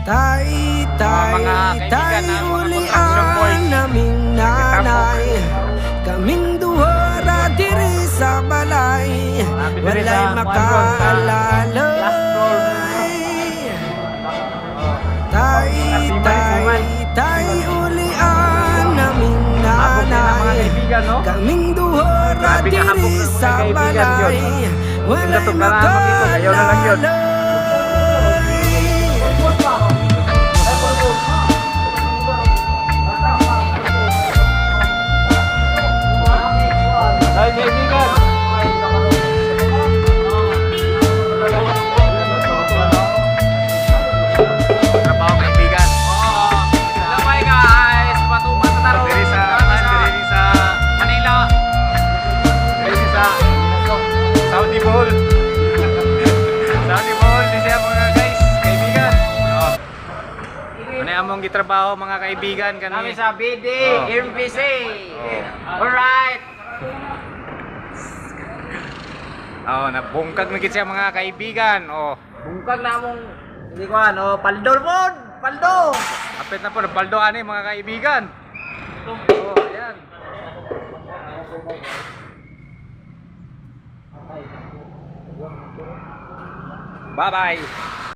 Mga kaibigan na mga construction boys. Naming nanay, kaming duhara diri sa balay, walay makaalalay. Tay ulian naming nanay, kaming duhara diri sa balay, walay makaalalay. Ay, kaibigan. Trabaho, kaibigan. Hello mga guys, patuman sa taro. Diri sa Manila. diri sa Saudi Bohol. Saudi Bohol, di siya mga guys, kaibigan. Ano yung among gitrabaho mga kaibigan Kami kani? sa BD, Oh. MPC. Alright. Nabungkag magit siya mga kaibigan. Bungkag na mong, hindi ko ano, paldol po. Paldo. Apit na po, napaldo ani mga kaibigan. Ayan. Bye-bye.